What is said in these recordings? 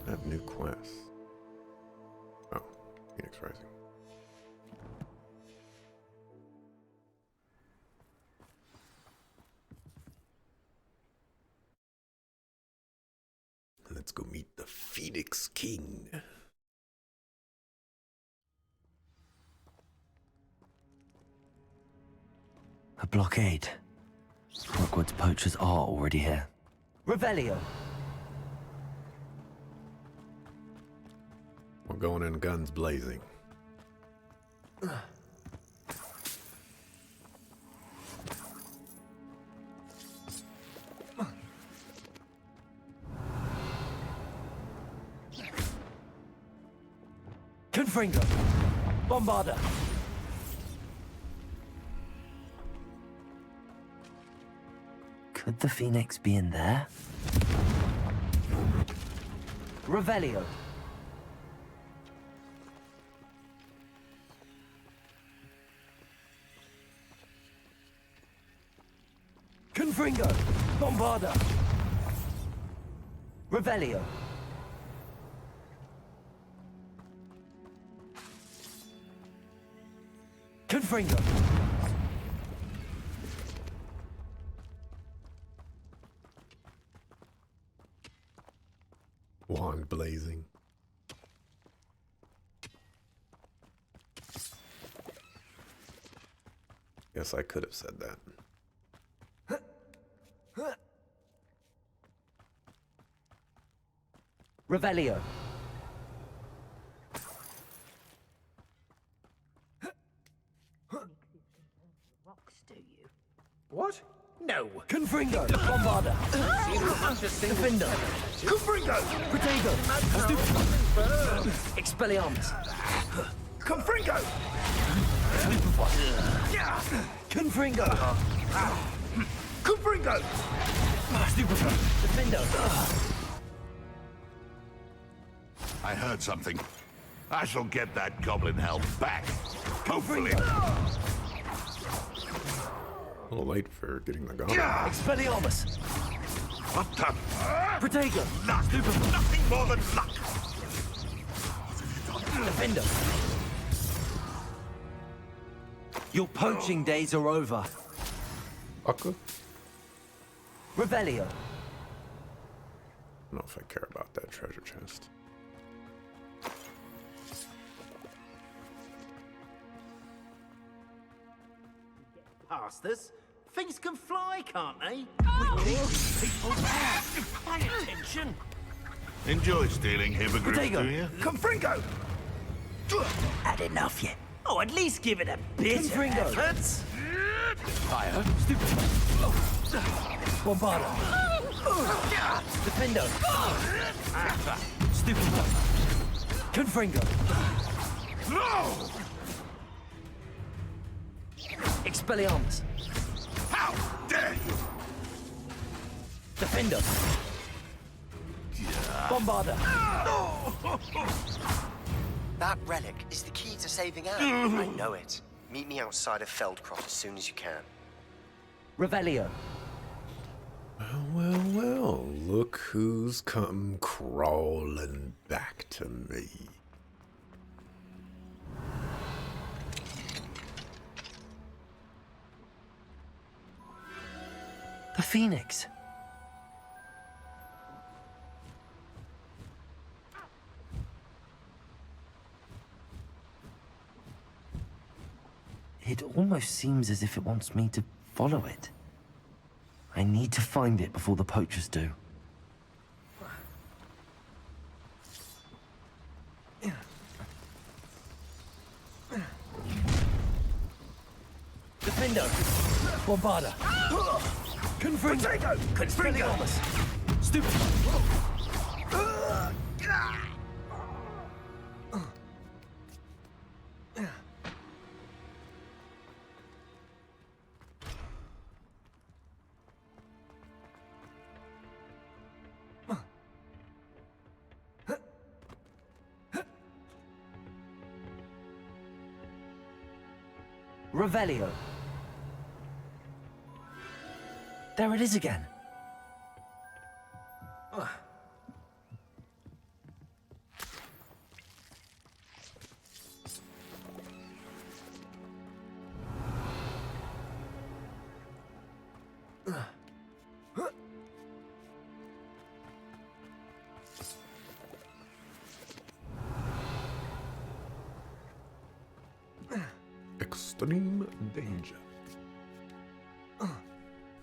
I have new quests. Oh, Phoenix Rising. Let's go meet the Phoenix King. A blockade. Hogwarts poachers are already here. Revelio. We're going in guns blazing. Confringo. Bombarda. Could the Phoenix be in there? Revelio. Confringo. Bombarda. Revelio. Confringo. Wand blazing. Guess I could have said that. Revelio. Rocks, do you? What? No. Confringo. Bombarda. Defender. Confringo! Protego. Expelliarmus. Confringo! Confringo. Confringo! Defender. I heard something. I shall get that goblin help back. Hopefully. A little late for getting the gun. Expelliarmus. What the? Protego. Nothing more than luck. Defender. Your poaching days are over. Fucker. Revelio. I don't know if I care about that treasure chest. Past us. Things can fly, can't they? People pay attention. Enjoy stealing hippogriffs, Protego. do you? Confringo! Had enough yet? Oh, at least give it a bit Confringo. of effort. Fire. Bombarda. Defendo. Stupid. Confringo. No! Expelliarmus. How dare you! Defendo. Bombarda. That relic is the key to saving Anne. I know it. Meet me outside of Feldcroft as soon as you can. Revelio. Well, well, well. Look who's come crawling back to me. The Phoenix. It almost seems as if it wants me to follow it. I need to find it before the poachers do. Defendo! Bombarda! Confringo! Expelliarmus! Stupid! Revelio. There it is again. extreme danger.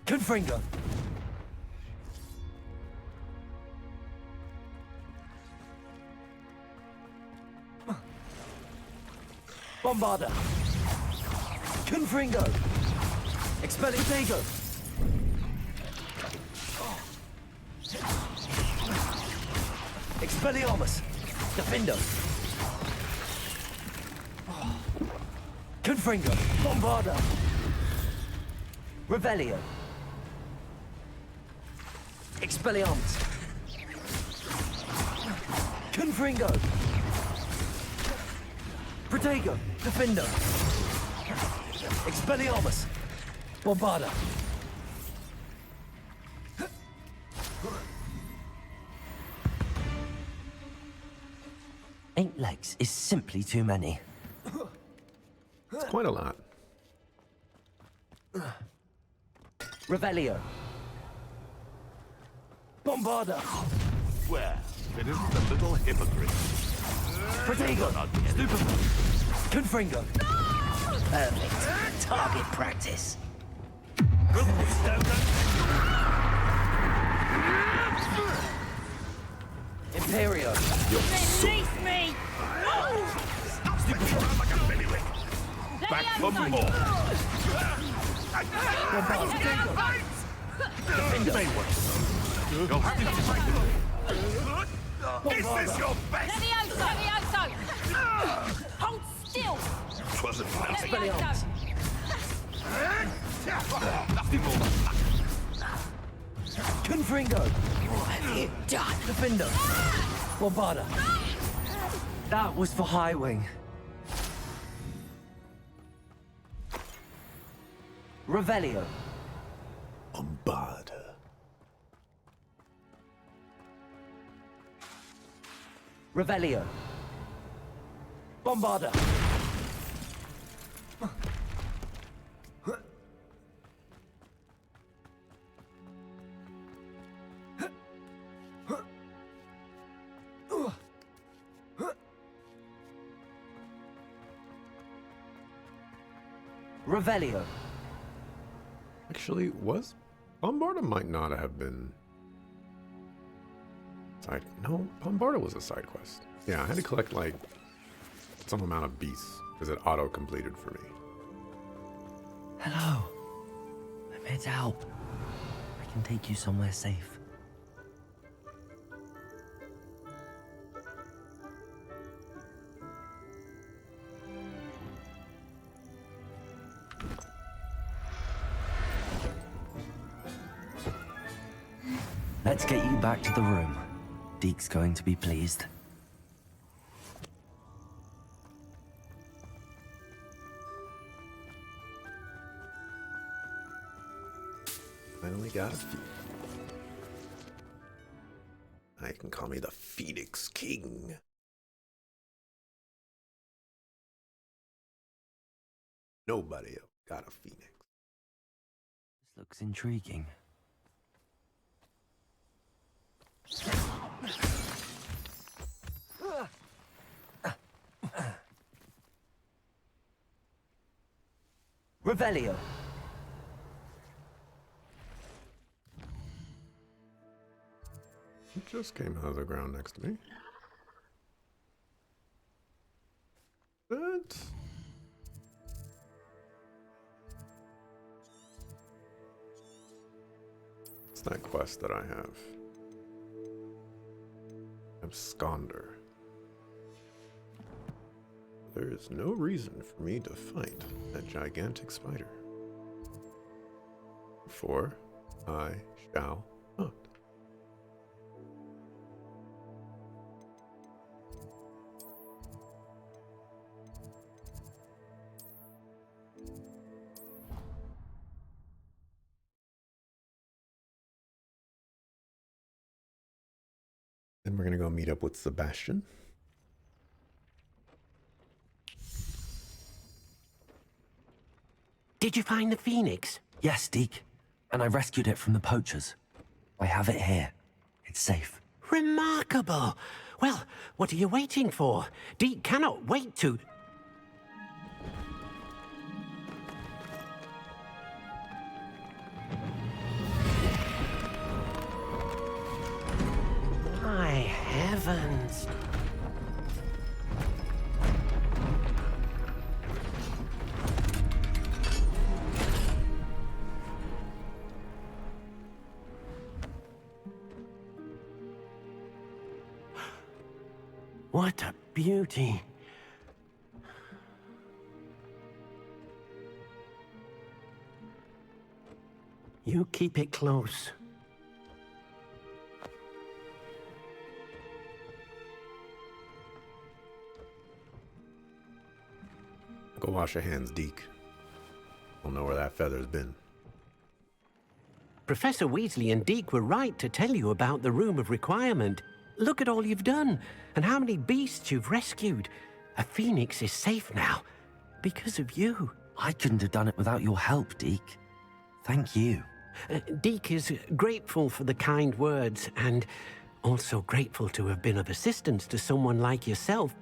Confringo. Bombarda. Confringo. Expelliarmus. Expelliarmus. Defendo. Confringo. Bombarda. Revelio. Expelliarmus. Confringo. Protego. Defendo. Expelliarmus. Bombarda. 8 legs is simply too many. It's quite a lot. Revelio. Bombarda. Well, it isn't a little hypocrite. Protego. Not yet. Stupefy. Confringo. Perfect. Target practice. Imperio. Release me! Back for more. You'll have to. Is this your best? Levioso! Levioso! Hold still! Wasn't nothing. Levioso! Nothing more. Confringo. What have you done? Defendo. Bombarda. That was for High Wing. Revelio. Bombarda. Revelio. Bombarda. Revelio. Actually, was Bombarda might not have been side. No, Bombarda was a side quest. Yeah, I had to collect like some amount of beasts because it auto completed for me. Hello. I'm here to help. I can take you somewhere safe. Let's get you back to the room. Deke's going to be pleased. Finally got a few. Now you can call me the Phoenix King. Nobody else got a phoenix. This looks intriguing. Revelio. It just came out of the ground next to me. But it's that quest that I have. Absconder. There is no reason for me to fight that gigantic spider. For I shall not. Then we're gonna go meet up with Sebastian. Did you find the Phoenix? Yes, Deke. And I rescued it from the poachers. I have it here. It's safe. Remarkable. Well, what are you waiting for? Deke cannot wait to... heavens! What a beauty! You keep it close. Go wash your hands, Deke. Don't know where that feather's been. Professor Weasley and Deke were right to tell you about the Room of Requirement. Look at all you've done, and how many beasts you've rescued. A phoenix is safe now, because of you. I couldn't have done it without your help, Deke. Thank you. Deke is grateful for the kind words, and also grateful to have been of assistance to someone like yourself.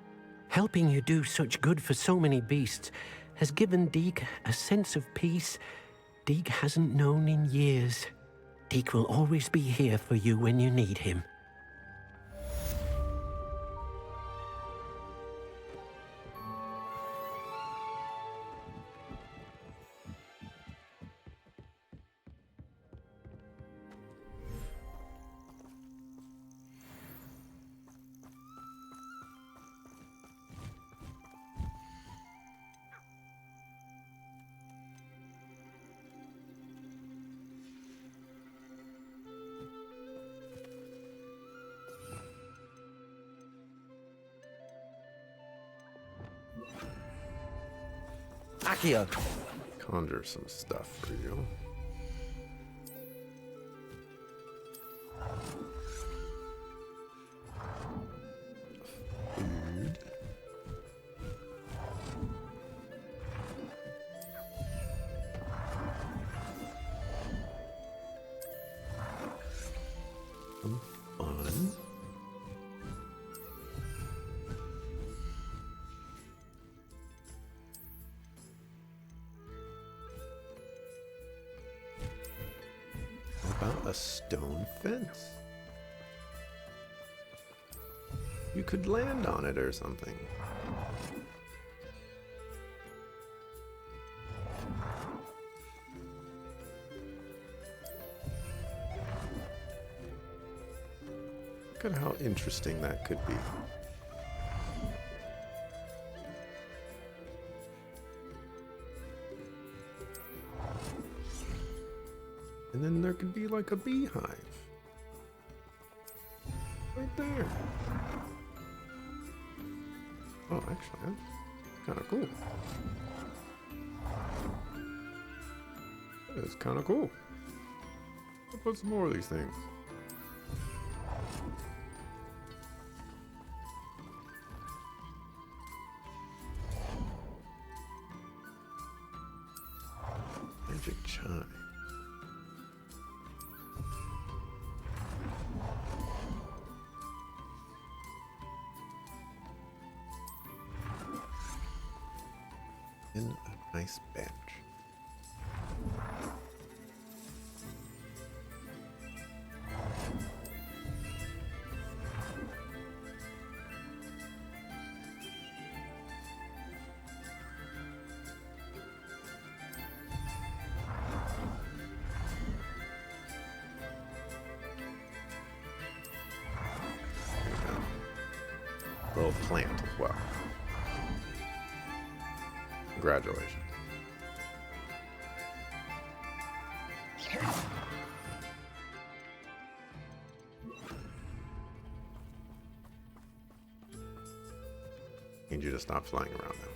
Helping you do such good for so many beasts has given Deke a sense of peace Deke hasn't known in years. Deke will always be here for you when you need him. Accio! Conjure some stuff for you. Food. Some fun. About a stone fence. You could land on it or something. Look at how interesting that could be. And then there could be like a beehive. Right there. Oh, actually, that's kind of cool. That is kind of cool. I'll put some more of these things. Magic chime. In a nice bench. There you go. Little plant as well. Congratulations. Need you to stop flying around now.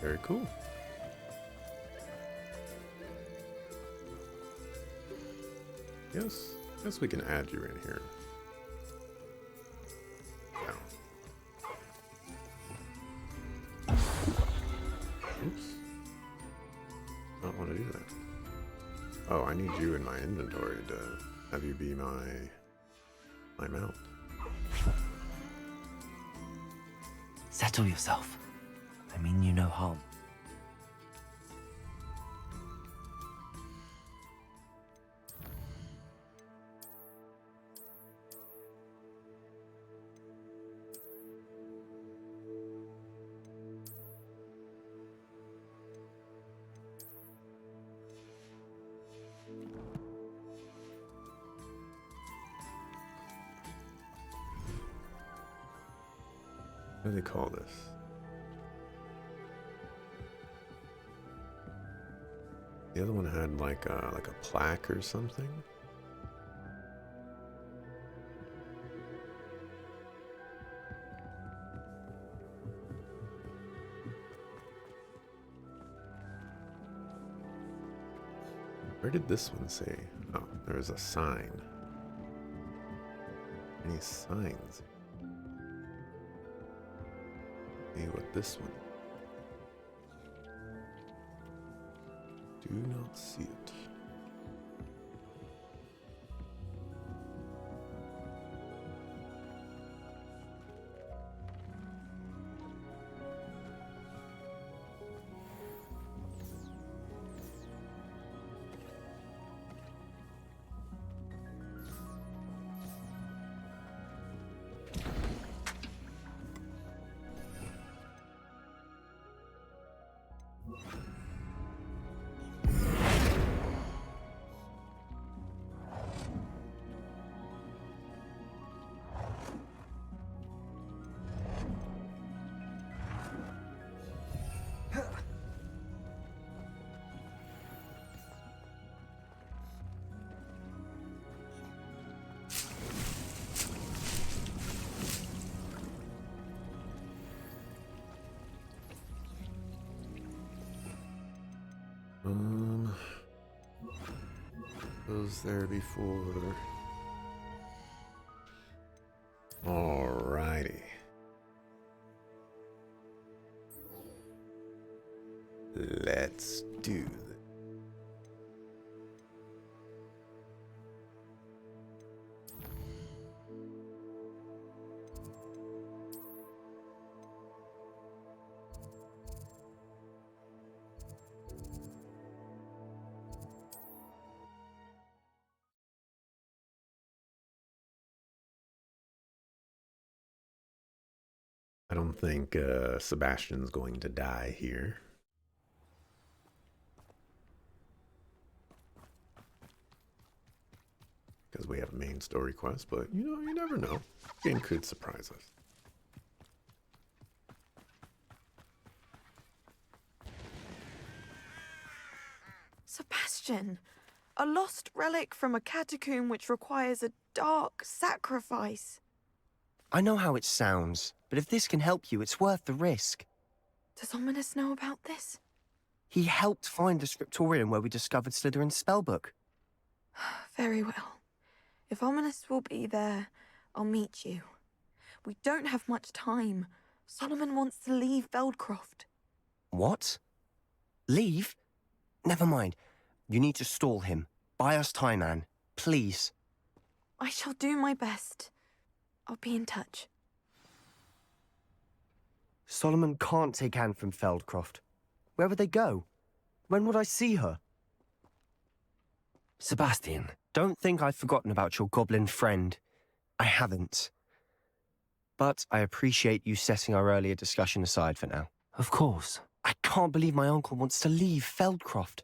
Very cool. Yes, we can add you in here. Yeah. Oops. Don't want to do that. Oh, I need you in my inventory to have you be my mount. Settle yourself. I mean you no harm. What do they call this? The other one had like a plaque or something. Where did this one say? Oh, there's a sign. Any signs? See what this one? Do not see it. Was there before? Alrighty. Let's do this. I don't think Sebastian's going to die here. Because we have a main story quest, but you know, you never know. The game could surprise us. Sebastian, a lost relic from a catacomb which requires a dark sacrifice. I know how it sounds, but if this can help you, it's worth the risk. Does Ominous know about this? He helped find the scriptorium where we discovered Slytherin's spellbook. Very well. If Ominous will be there, I'll meet you. We don't have much time. Solomon wants to leave Feldcroft. What? Leave? Never mind. You need to stall him. Buy us time, Anne. Please. I shall do my best. I'll be in touch. Solomon can't take Anne from Feldcroft. Where would they go? When would I see her? Sebastian. Don't think I've forgotten about your goblin friend. I haven't. But I appreciate you setting our earlier discussion aside for now. Of course. I can't believe my uncle wants to leave Feldcroft.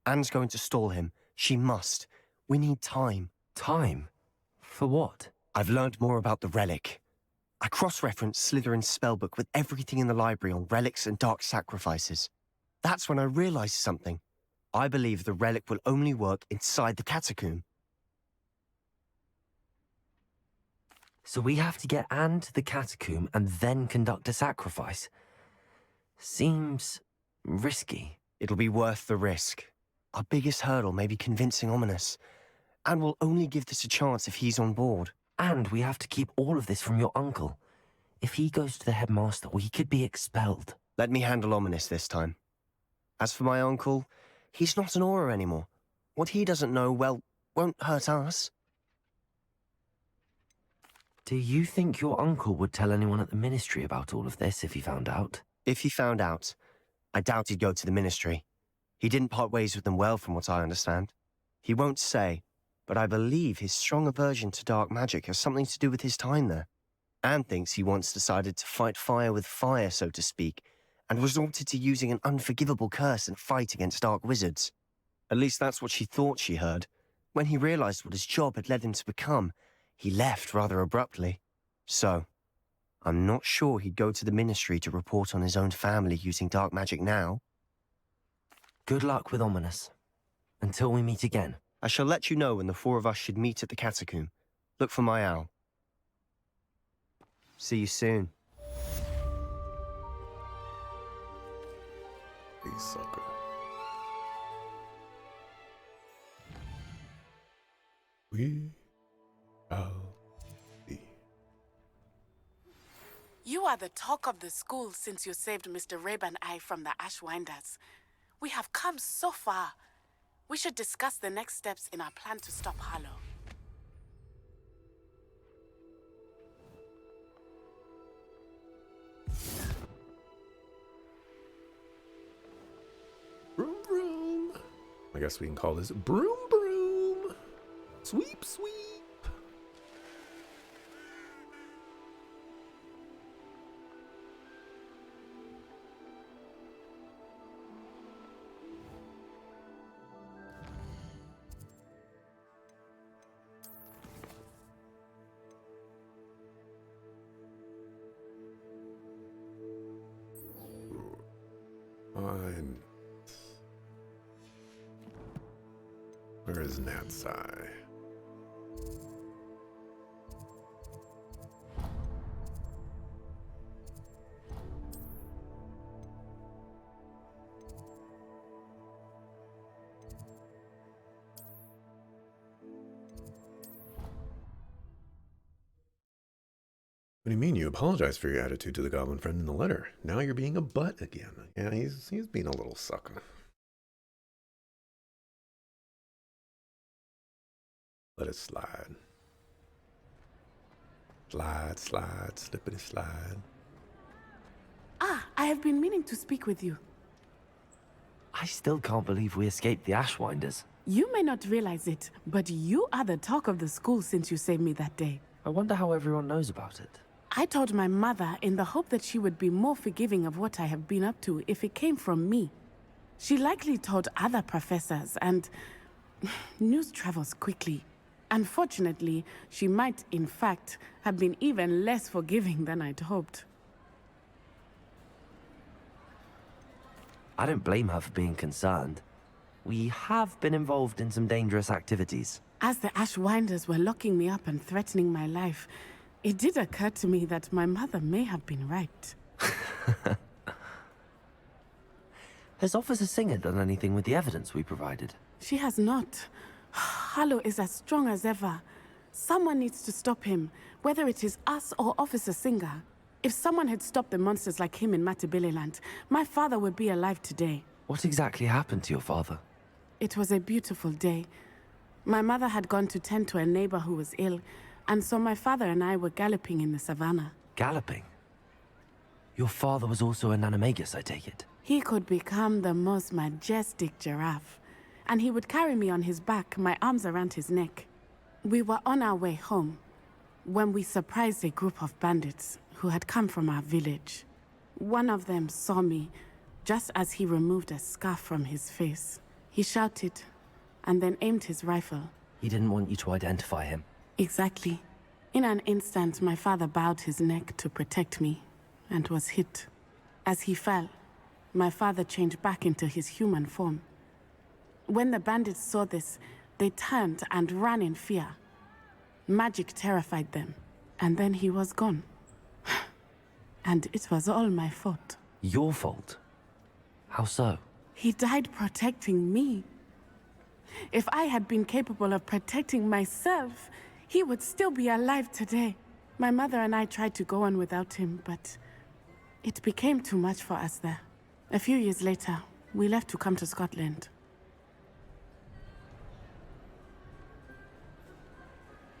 Anne's going to stall him. She must. We need time. Time? For what? I've learned more about the relic. I cross-referenced Slytherin's spellbook with everything in the library on relics and dark sacrifices. That's when I realized something. I believe the relic will only work inside the catacomb. So we have to get Anne to the catacomb and then conduct a sacrifice? Seems risky. It'll be worth the risk. Our biggest hurdle may be convincing Ominous. And we'll only give this a chance if he's on board. And we have to keep all of this from your uncle. If he goes to the headmaster, we could be expelled. Let me handle Ominous this time. As for my uncle, he's not an Auror anymore. What he doesn't know, well, won't hurt us. Do you think your uncle would tell anyone at the ministry about all of this if he found out? If he found out, I doubt he'd go to the ministry. He didn't part ways with them well, from what I understand. He won't say, but I believe his strong aversion to dark magic has something to do with his time there. Anne thinks he once decided to fight fire with fire, so to speak, and resorted to using an unforgivable curse in a fight against dark wizards. At least that's what she thought she heard. When he realized what his job had led him to become, he left rather abruptly. So, I'm not sure he'd go to the ministry to report on his own family using dark magic now. Good luck with Ominous. Until we meet again. I shall let you know when the four of us should meet at the catacomb. Look for my owl. See you soon. You sucker. We shall see. You are the talk of the school since you saved Mr. Rabe and I from the Ashwinders. We have come so far. We should discuss the next steps in our plan to stop Harlow. Broom, broom. I guess we can call this broom, broom. Sweep, sweep. Fine. Where is Natsai? What do you mean? You apologized for your attitude to the goblin friend in the letter. Now you're being a butt again. Yeah, he's being a little sucker. Let it slide. Slide, slide, slippity slide. Ah, I have been meaning to speak with you. I still can't believe we escaped the Ashwinders. You may not realize it, but you are the talk of the school since you saved me that day. I wonder how everyone knows about it. I told my mother in the hope that she would be more forgiving of what I have been up to if it came from me. She likely told other professors, and news travels quickly. Unfortunately, she might, in fact, have been even less forgiving than I'd hoped. I don't blame her for being concerned. We have been involved in some dangerous activities. As the Ashwinders were locking me up and threatening my life, it did occur to me that my mother may have been right. Has Officer Singer done anything with the evidence we provided? She has not. Harlow is as strong as ever. Someone needs to stop him, whether it is us or Officer Singer. If someone had stopped the monsters like him in Matabeleland, my father would be alive today. What exactly happened to your father? It was a beautiful day. My mother had gone to tend to a neighbor who was ill, and so my father and I were galloping in the savannah. Galloping? Your father was also an animagus, I take it? He could become the most majestic giraffe, and he would carry me on his back, my arms around his neck. We were on our way home when we surprised a group of bandits who had come from our village. One of them saw me just as he removed a scarf from his face. He shouted and then aimed his rifle. He didn't want you to identify him. Exactly. In an instant, my father bowed his neck to protect me and was hit. As he fell, my father changed back into his human form. When the bandits saw this, they turned and ran in fear. Magic terrified them, and then he was gone. And it was all my fault. Your fault? How so? He died protecting me. If I had been capable of protecting myself, he would still be alive today. My mother and I tried to go on without him, but it became too much for us there. A few years later, we left to come to Scotland.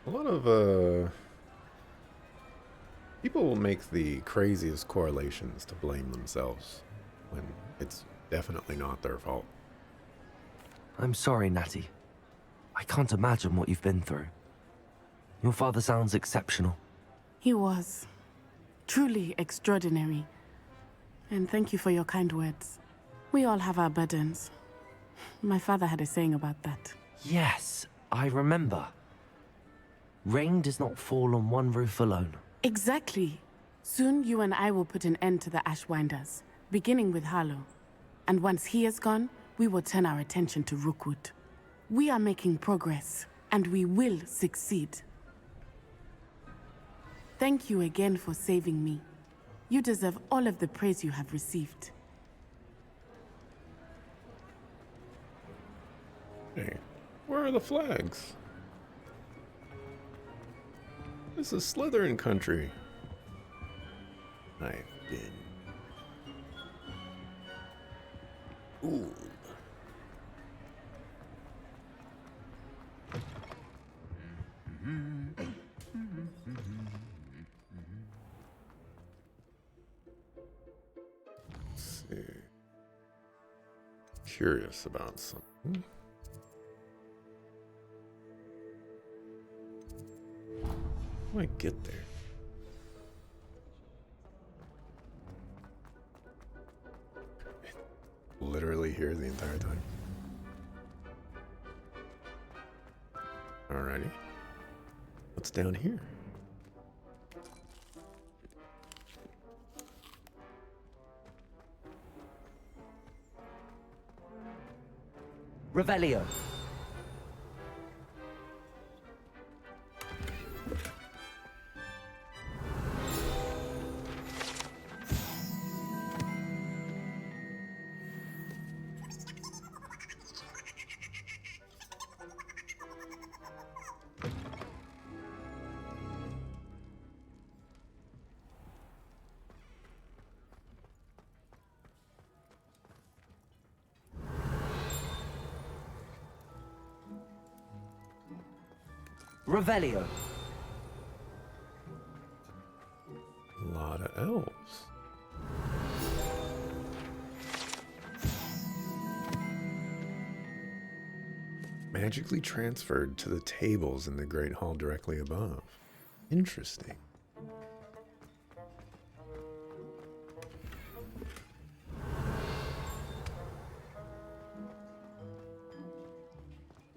A lot of people will make the craziest correlations to blame themselves when it's definitely not their fault. I'm sorry, Natty. I can't imagine what you've been through. Your father sounds exceptional. He was truly extraordinary. And thank you for your kind words. We all have our burdens. My father had a saying about that. Yes, I remember. Rain does not fall on one roof alone. Exactly. Soon you and I will put an end to the Ashwinders, beginning with Harlow. And once he is gone, we will turn our attention to Rookwood. We are making progress, and we will succeed. Thank you again for saving me. You deserve all of the praise you have received. Hey, where are the flags? This is Slytherin country. I've been... Ooh. Let's see. Curious about something. How do I get there? Literally here the entire time. Alrighty. What's down here? Revelio. Revelio. A lot of elves. Magically transferred to the tables in the Great Hall directly above. Interesting.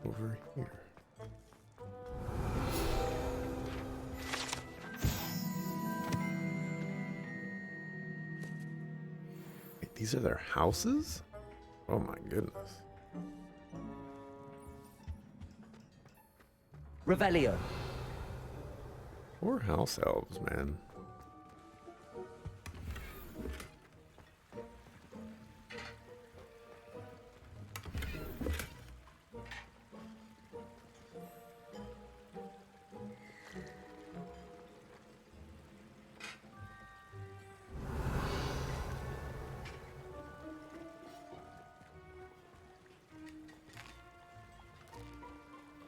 Over here. Wait, these are their houses? Oh my goodness. Revelio. Poor house elves, man.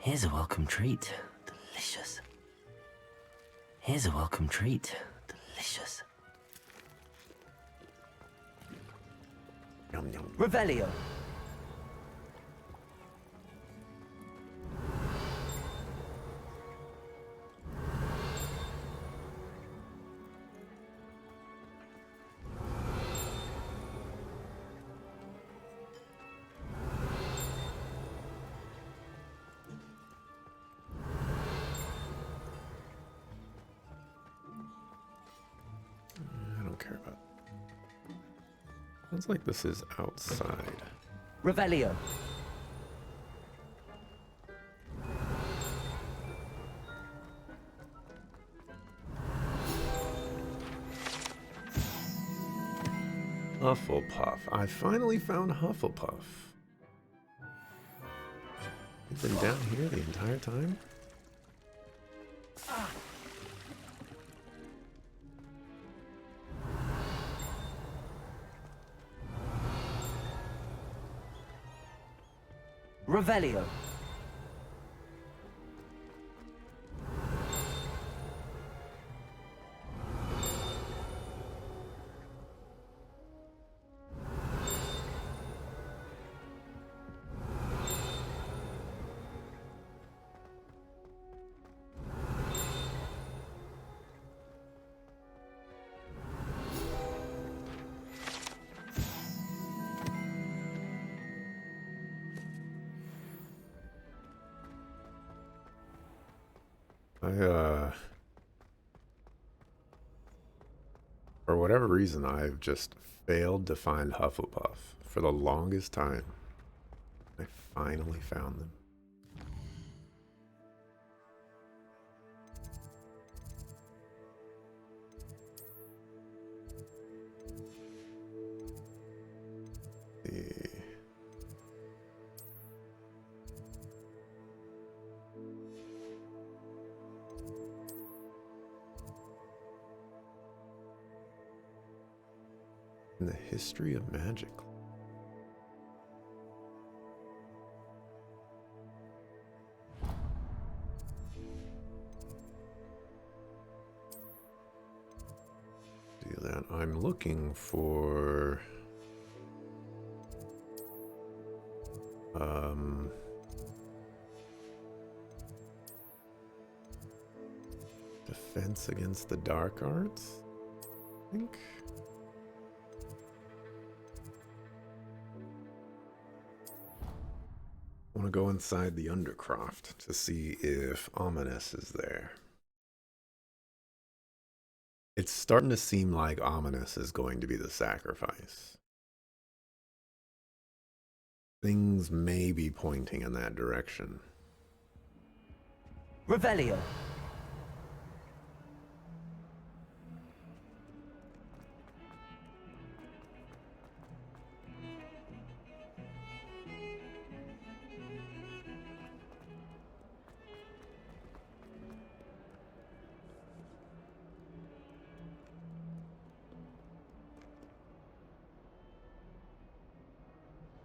Here's a welcome treat. Delicious. Here's a welcome treat. Delicious. Yum, yum. Revelio. I don't care about. Sounds like this is outside. Revelio. Hufflepuff. I finally found Hufflepuff. You've been down here the entire time? Revelio. For whatever reason, I've just failed to find Hufflepuff for the longest time. I finally found them. In the history of magic. Do that. I'm looking for defense against the dark arts, I think. I want to go inside the Undercroft to see if Ominous is there. It's starting to seem like Ominous is going to be the sacrifice. Things may be pointing in that direction. Revelio.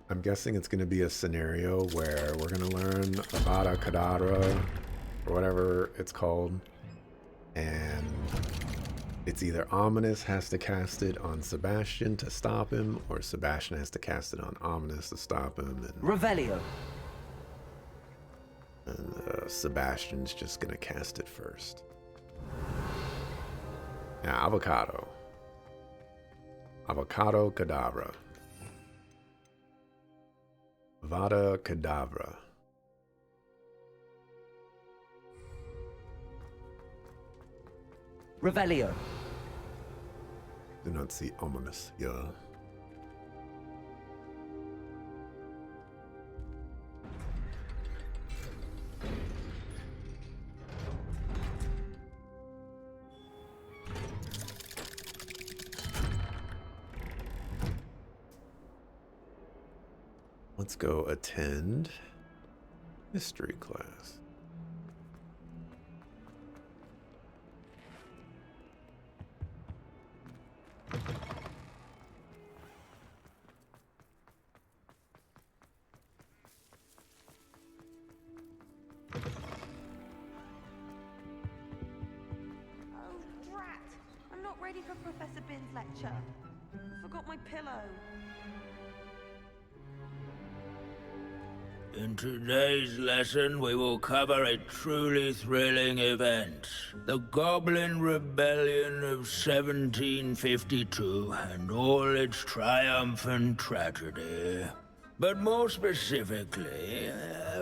I'm guessing it's going to be a scenario where we're going to learn Avada Kedavra, or whatever it's called, and it's either Ominous has to cast it on Sebastian to stop him, or Sebastian has to cast it on Ominous to stop him. And Revelio. And Sebastian's just going to cast it first. Yeah, Avocado. Avocado Kedavra. Avada Kedavra. Revelio. Do not see Ominous, yeah. Let's go attend history class. Oh, drat! I'm not ready for Professor Bin's lecture. I forgot my pillow. In today's lesson, we will cover a truly thrilling event. The Goblin Rebellion of 1752 and all its triumphant tragedy. But more specifically,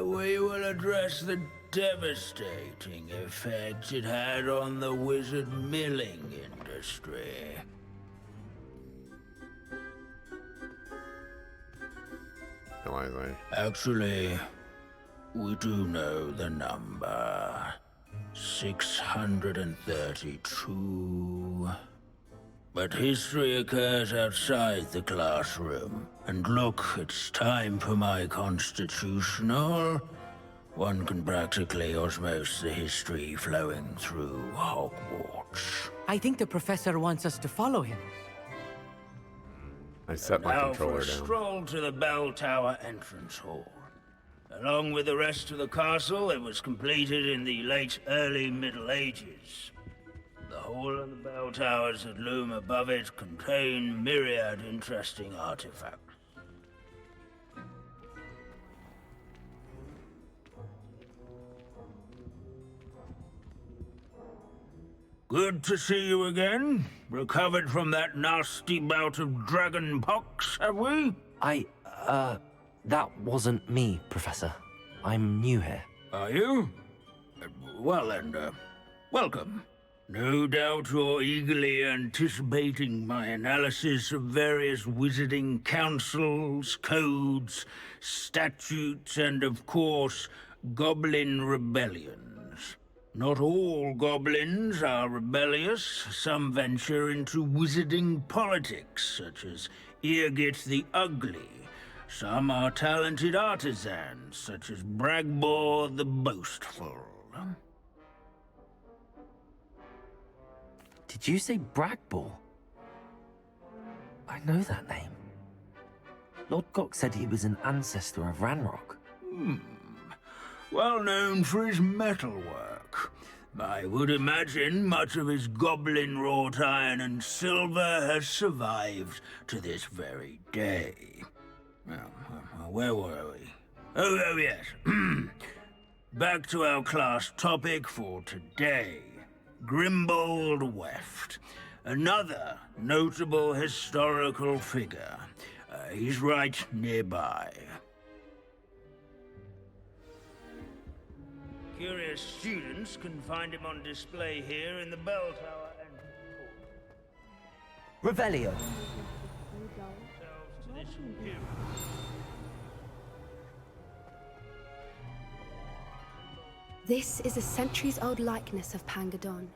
we will address the devastating effect it had on the wizard milling industry. Actually, we do know the number. 632. But history occurs outside the classroom. And look, it's time for my constitutional. One can practically osmose the history flowing through Hogwarts. I think the professor wants us to follow him. I set my Now controller for a down. stroll to the bell tower entrance hall. Along with the rest of the castle, it was completed in the late early Middle Ages. The hall and the bell towers that loom above it contain myriad interesting artifacts. Good to see you again. Recovered from that nasty bout of dragon pox, have we? That wasn't me, Professor. I'm new here. Are you? Well then, welcome. No doubt you're eagerly anticipating my analysis of various wizarding councils, codes, statutes, and of course, goblin rebellions. Not all goblins are rebellious. Some venture into wizarding politics, such as Eargit the Ugly. Some are talented artisans, such as Bragbor the Boastful. Did you say Bragbor? I know that name. Lord Gok said he was an ancestor of Ranrock. Well known for his metalwork. I would imagine much of his goblin-wrought iron and silver has survived to this very day. Well, where were we? Oh yes. Back to our class topic for today. Grimbold Weft. Another notable historical figure. He's right nearby. Curious students can find him on display here in the bell tower and... Revelio. This is a centuries-old likeness of Pangadon.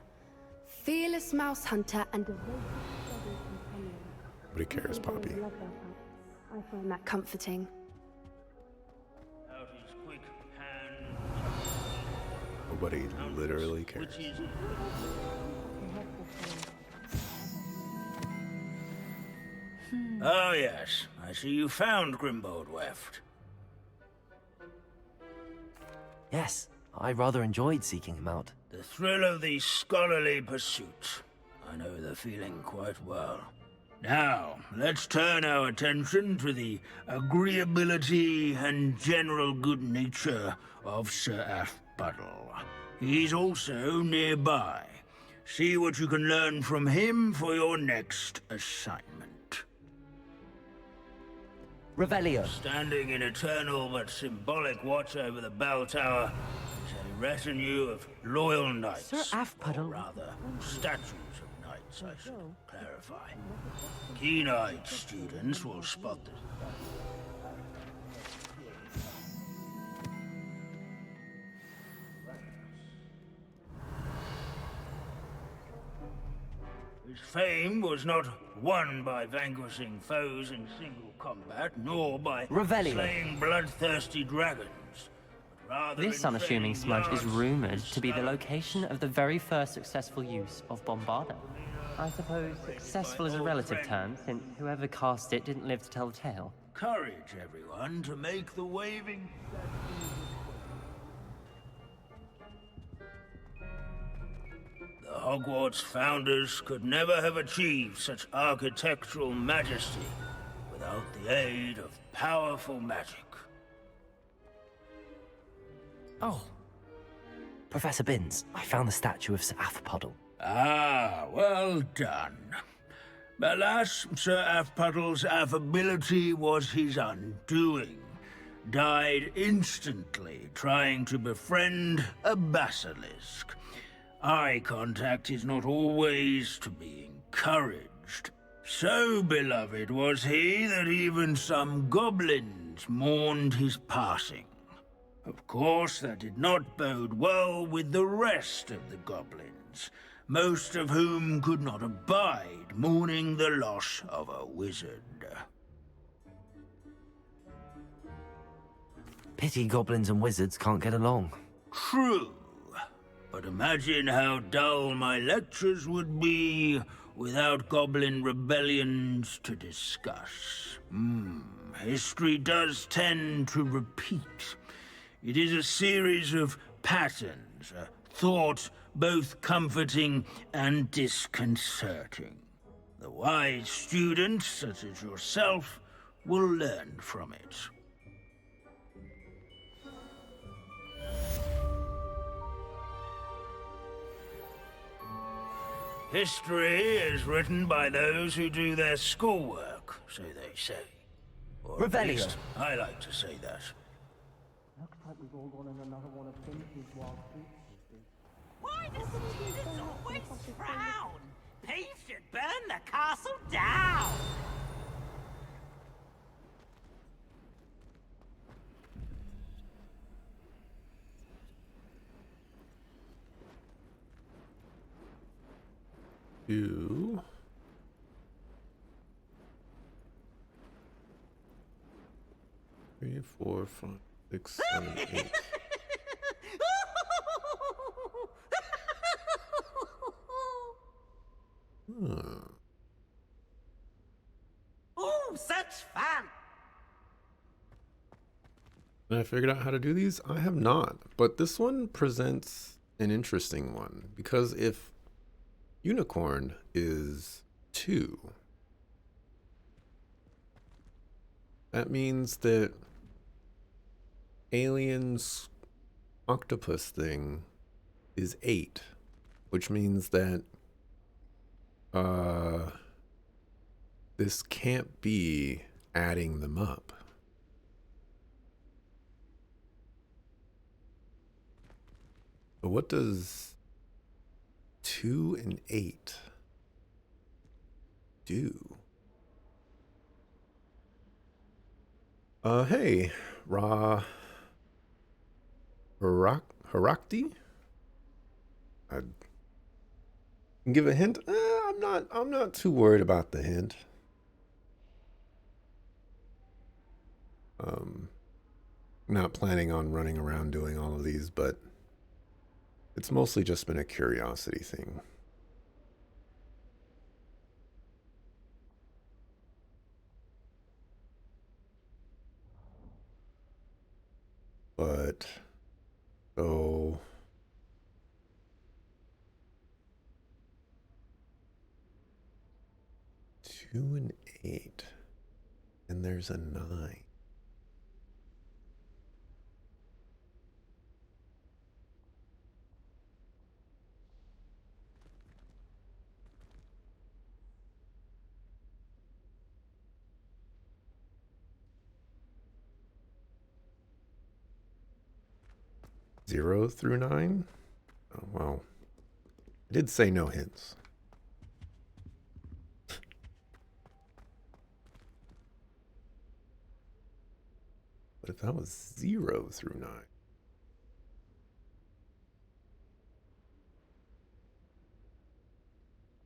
Fearless mouse hunter and devoted study companion. Nobody cares, Poppy. I find that comforting. Out his quick hand. Nobody literally cares. Oh yes, I see you found Grimbold Weft. Yes, I rather enjoyed seeking him out. The thrill of the scholarly pursuit. I know the feeling quite well. Now, let's turn our attention to the agreeability and general good nature of Sir Afbuddle. He's also nearby. See what you can learn from him for your next assignment. Revelio. Standing in eternal but symbolic watch over the bell tower is a retinue of loyal knights. Sir Afbuddle. Or rather, statues of knights, I should clarify. Keen-eyed students will spot this. His fame was not won by vanquishing foes in single combat, nor by Revelio. slaying bloodthirsty dragons. but rather This in unassuming training smudge is yards rumoured and to be the scholars. location of the very first successful use of Bombarda. I suppose successful is a relative term, since whoever cast it didn't live to tell the tale. Courage, everyone, to make the waving. The Hogwarts founders could never have achieved such architectural majesty without the aid of powerful magic. Oh. Professor Binns, I found the statue of Sir Afbuddle. Ah, well done. Alas, Sir Afbuddle's affability was his undoing. Died instantly trying to befriend a basilisk. Eye contact is not always to be encouraged. So beloved was he that even some goblins mourned his passing. Of course, that did not bode well with the rest of the goblins, most of whom could not abide mourning the loss of a wizard. Pity goblins and wizards can't get along. True. But imagine how dull my lectures would be without goblin rebellions to discuss. History does tend to repeat. It is a series of patterns, a thought both comforting and disconcerting. The wise student, such as yourself, will learn from it. History is written by those who do their schoolwork, so they say. Or at Revelio. least I like to say that. Looks like we've all gone in another one of Finch's wild Why does students always frown? Peeves should burn the castle down! Two. Three, 4, 5, 6, 7, 8. Oh, such fun! And I figured out how to do these? I have not. But this one presents an interesting one. Because if unicorn is 2, that means that alien's octopus thing is 8. Which means that this can't be adding them up. But what does 2 and 8 do? Hey, Harakti? I can give a hint. I'm not too worried about the hint. Not planning on running around doing all of these, but it's mostly just been a curiosity thing. But so 2 and 8, and there's a 9. Zero through 9? Oh, well, I did say no hints. But if that was 0 through 9,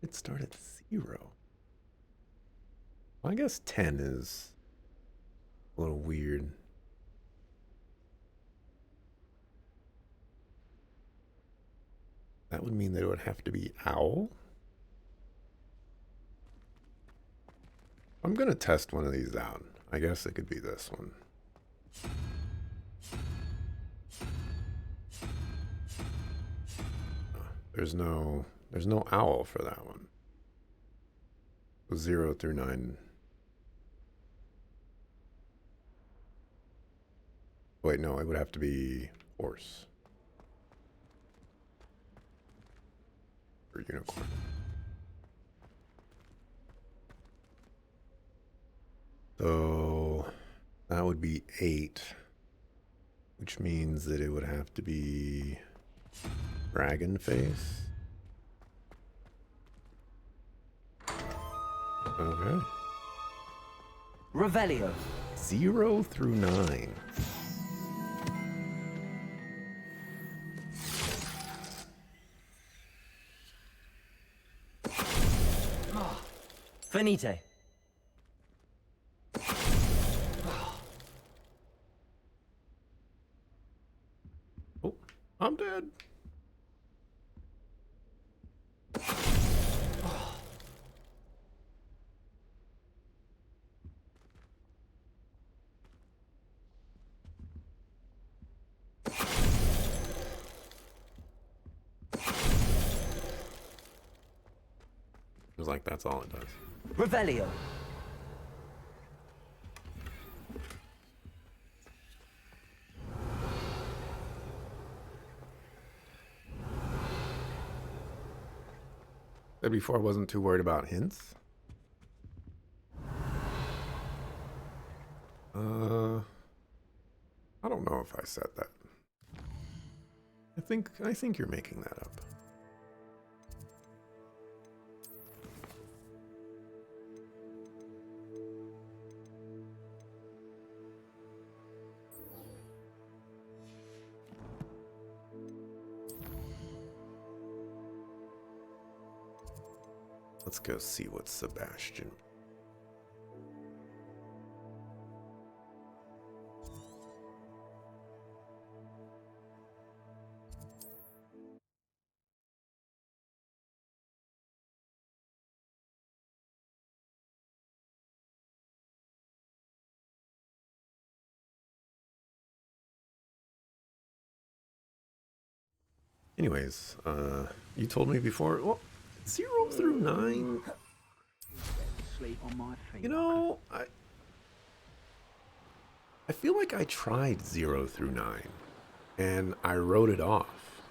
it started at 0. Well, I guess 10 is a little weird. That would mean that it would have to be owl. I'm gonna test one of these out. I guess it could be this one. There's no owl for that one. 0 through 9. Wait, no, it would have to be horse. Or unicorn. So that would be 8, which means that it would have to be dragon face. Okay. Revelio. 0 through 9. Finite. Oh, I'm dead. It's like that's all it does. Revelio. Said before I wasn't too worried about hints. I don't know if I said that. I think you're making that up. Let's go see what Sebastian. Anyways, you told me before, well, 0 through 9. Sleep on my feet. You know, I feel like I tried 0 through 9, and I wrote it off.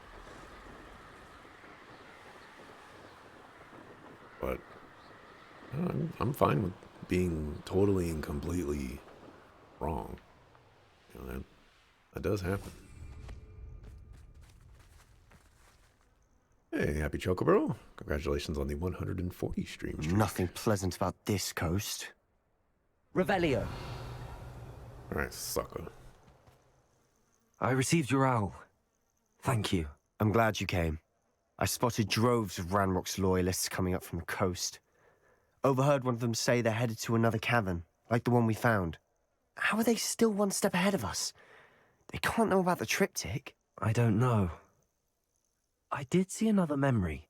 But I'm fine with being totally and completely wrong. You know, that does happen. Hey, happy Chocobro. Congratulations on the 140 stream streak. Nothing pleasant about this coast. Revelio. Alright, sucker. I received your owl. Thank you. I'm glad you came. I spotted droves of Ranrock's loyalists coming up from the coast. Overheard one of them say they're headed to another cavern, like the one we found. How are they still one step ahead of us? They can't know about the triptych. I don't know. I did see another memory.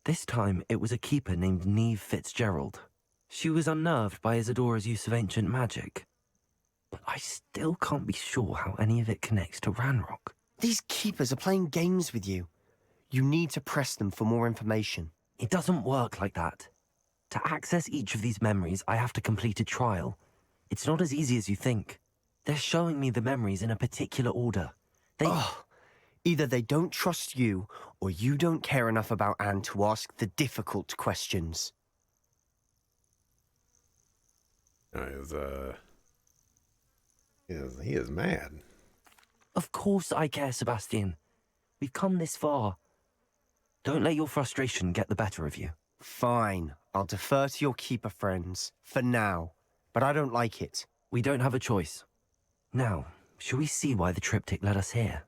This time, it was a keeper named Neve Fitzgerald. She was unnerved by Isadora's use of ancient magic. But I still can't be sure how any of it connects to Ranrock. These keepers are playing games with you. You need to press them for more information. It doesn't work like that. To access each of these memories, I have to complete a trial. It's not as easy as you think. They're showing me the memories in a particular order. Either they don't trust you, or you don't care enough about Anne to ask the difficult questions. He is mad. Of course I care, Sebastian. We've come this far. Don't let your frustration get the better of you. Fine. I'll defer to your keeper friends, for now. But I don't like it. We don't have a choice. Now, shall we see why the triptych led us here?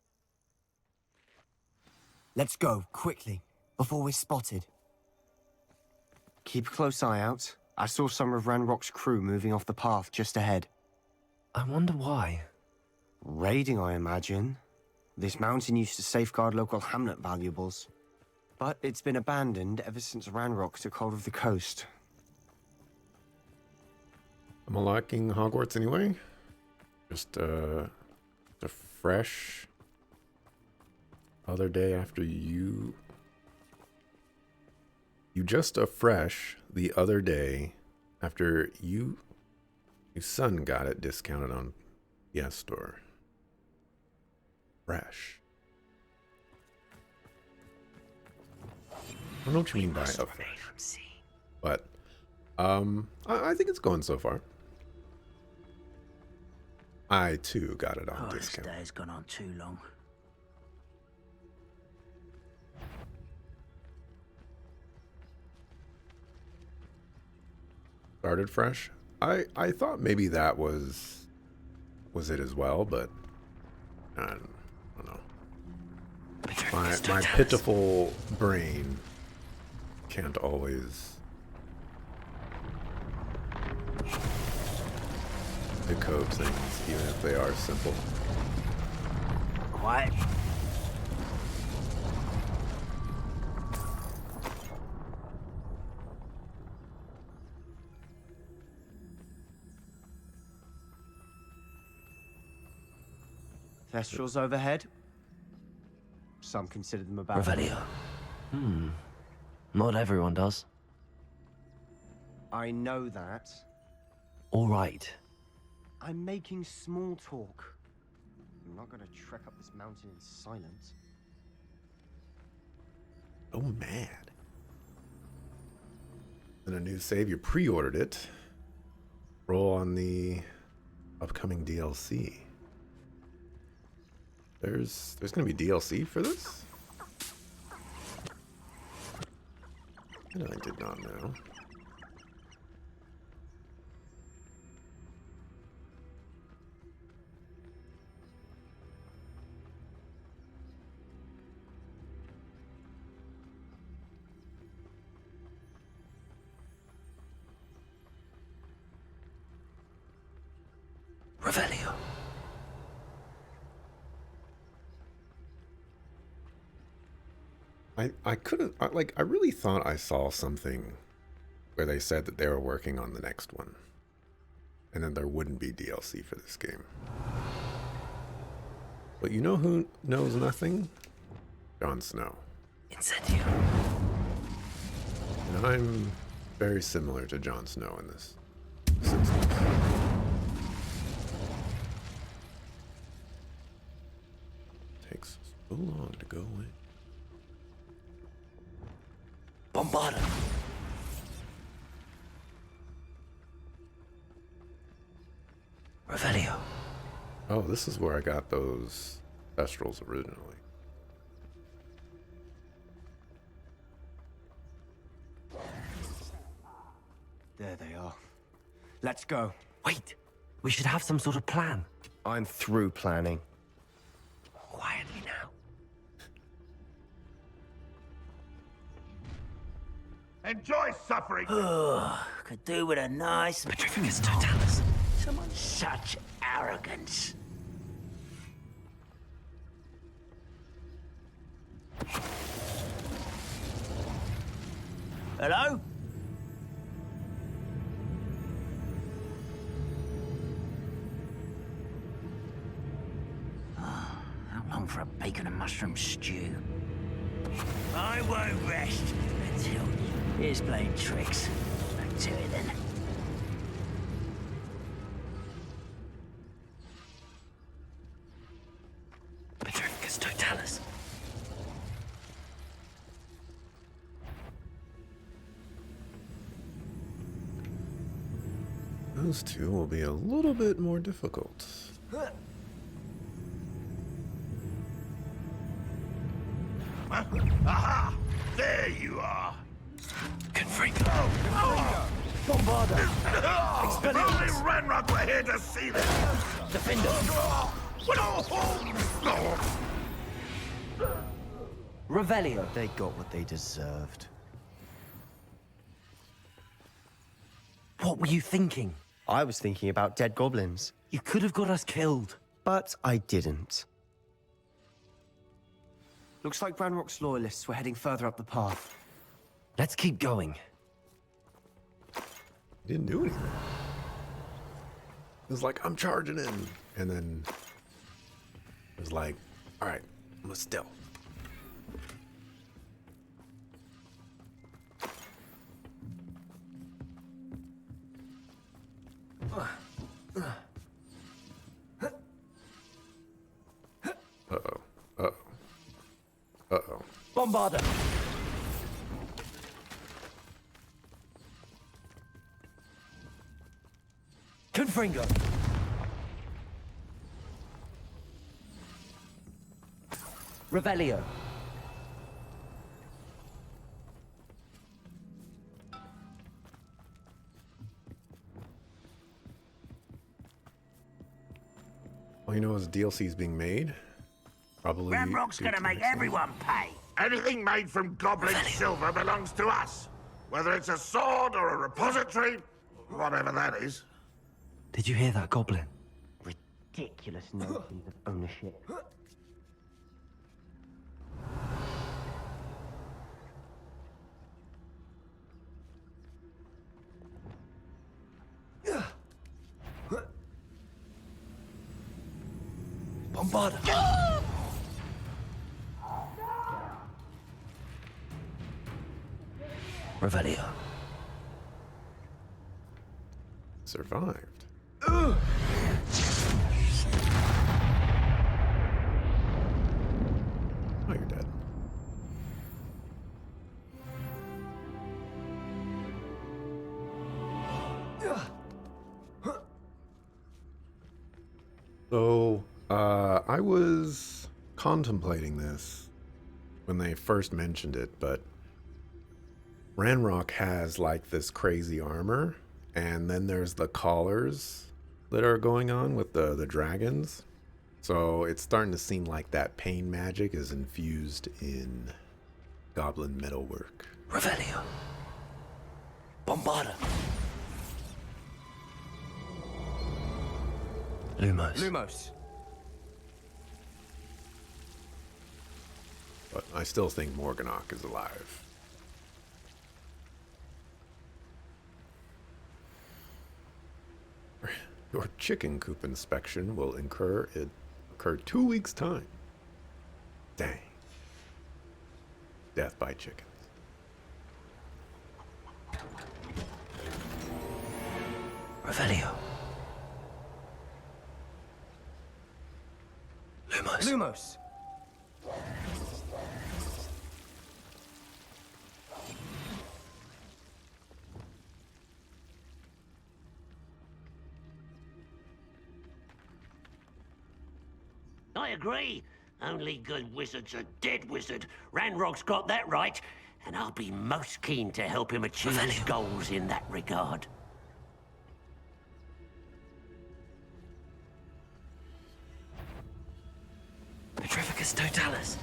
Let's go, quickly, before we're spotted. Keep a close eye out. I saw some of Ranrock's crew moving off the path just ahead. I wonder why. Raiding, I imagine. This mountain used to safeguard local hamlet valuables. But it's been abandoned ever since Ranrock took hold of the coast. Am I liking Hogwarts anyway? Just a fresh other day after you just afresh the other day after your son got it discounted on PS Store. Fresh. I don't know what you mean by a fresh. But I think it's going so far. I too got it on discount. This day's gone on too long. Started fresh. I thought maybe that was it as well, but I don't know. My pitiful brain can't always decode things, even if they are simple. Quiet. Thestrals overhead. Some consider them about... Revelio. Not everyone does. I know that. All right. I'm making small talk. I'm not going to trek up this mountain in silence. Oh, mad. And a new save, you pre-ordered it. Roll on the upcoming DLC. There's gonna be DLC for this? I did not know. Revelio. I couldn't, I really thought I saw something where they said that they were working on the next one. And then there wouldn't be DLC for this game. But you know who knows nothing? Jon Snow. Incendio. And I'm very similar to Jon Snow in this instance. Takes so long to go away. Bombarda. Revelio. Oh, this is where I got those Thestrals originally. There they are. Let's go. Wait, we should have some sort of plan. I'm through planning. Quietly now. Enjoy suffering! Could do with a nice... Petrificus totalis. Such arrogance. Hello? How long for a bacon and mushroom stew? I won't rest until... Here's playing tricks. Back to it then. Petrificus totalis. Those two will be a little bit more difficult. Aha! There you are! Confringo. Bombarda! Only Ranrock were here to see this! Defender. Revelio. They got what they deserved. What were you thinking? I was thinking about dead goblins. You could have got us killed. But I didn't. Looks like Ranrock's loyalists were heading further up the path. Let's keep going. He didn't do anything. It was like, I'm charging in. And then it was like, all right, I'm gonna stealth. Uh-oh. Uh-oh. Uh-oh. Bombarda. Confringo. Revelio. Well, you know, as DLC is being made, probably. Ranrock's gonna make everyone pay. Anything made from goblin silver belongs to us. Whether it's a sword or a repository, whatever that is. Did you hear that, Goblin? Ridiculous notions of ownership. Bombarda. Revelio. Survived. Oh, you're dead. So, I was contemplating this when they first mentioned it, but Ranrock has like this crazy armor, and then there's the collars that are going on with the dragons. So it's starting to seem like that pain magic is infused in goblin metalwork. Revelio. Bombarda. Lumos. Lumos. But I still think Morganach is alive. Your chicken coop inspection will occur 2 weeks' time. Dang. Death by chickens. Revelio. Lumos. Lumos. I agree. Only good wizard's a dead wizard. Ranrock's got that right, and I'll be most keen to help him achieve his goals in that regard. Petrificus Totalis.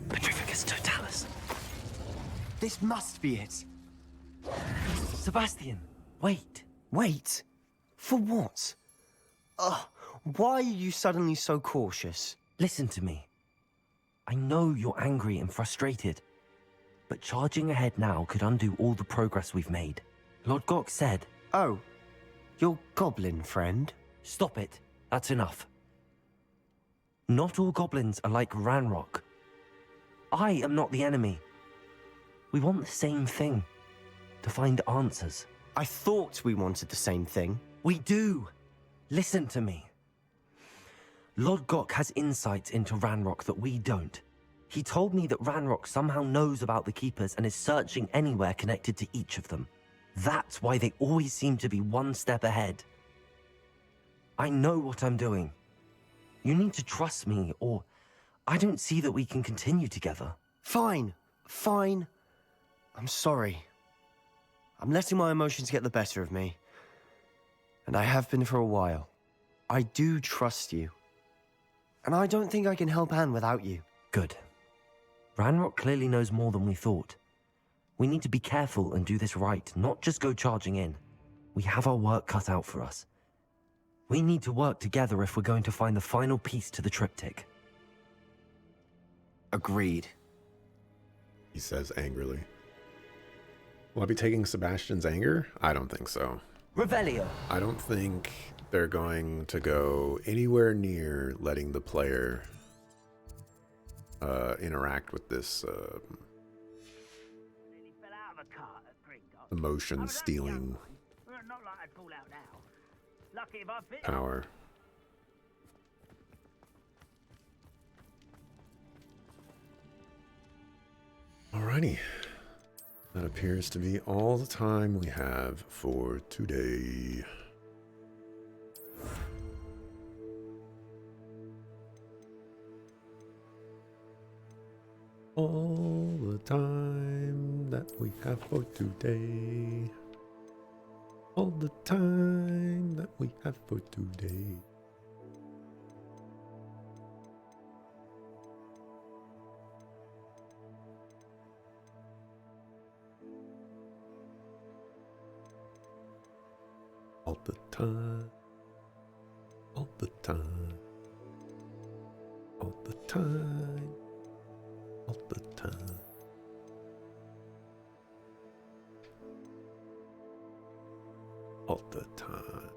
Petrificus Totalis. This must be it. Sebastian, wait. Wait? For what? Why are you suddenly so cautious? Listen to me. I know you're angry and frustrated, but charging ahead now could undo all the progress we've made. Lord Gok said... Oh, your goblin friend? Stop it. That's enough. Not all goblins are like Ranrock. I am not the enemy. We want the same thing. To find answers. I thought we wanted the same thing. We do. Listen to me. Lord Gok has insights into Ranrock that we don't. He told me that Ranrock somehow knows about the Keepers and is searching anywhere connected to each of them. That's why they always seem to be one step ahead. I know what I'm doing. You need to trust me, or I don't see that we can continue together. Fine. Fine. I'm sorry. I'm letting my emotions get the better of me. And I have been for a while. I do trust you. And I don't think I can help Anne without you. Good. Ranrock clearly knows more than we thought. We need to be careful and do this right, not just go charging in. We have our work cut out for us. We need to work together if we're going to find the final piece to the triptych. Agreed. He says angrily. Will I be taking Sebastian's anger? I don't think so. Revelio. I don't think they're going to go anywhere near letting the player interact with this emotion stealing power. Alrighty. That appears to be all the time we have for today. All the time that we have for today. All the time that we have for today. All the time. All the time. All the time. All the time. All the time.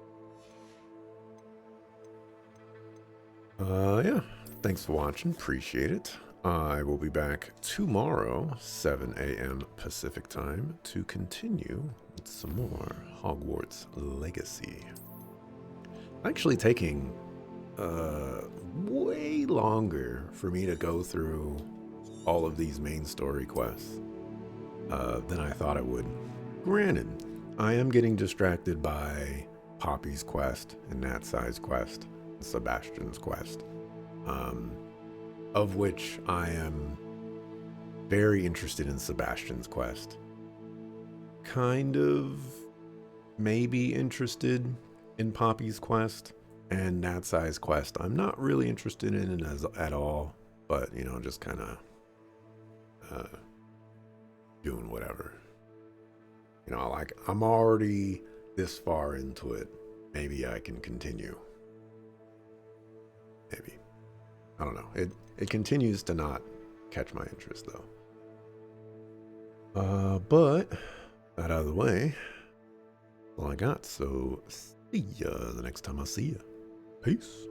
Yeah. Thanks for watching. Appreciate it. I will be back tomorrow, 7 a.m. Pacific time, to continue with some more Hogwarts Legacy. Actually taking way longer for me to go through all of these main story quests than I thought it would. Granted, I am getting distracted by Poppy's quest and Natsai's quest and Sebastian's quest, of which I am very interested in Sebastian's quest. Kind of maybe interested in Poppy's quest, and Natsai's quest I'm not really interested in at all, but you know, just kind of doing whatever. You know, like, I'm already this far into it. Maybe I can continue. Maybe. I don't know. It continues to not catch my interest, though. But that out of the way, that's all I got. So see ya the next time I see ya. Peace.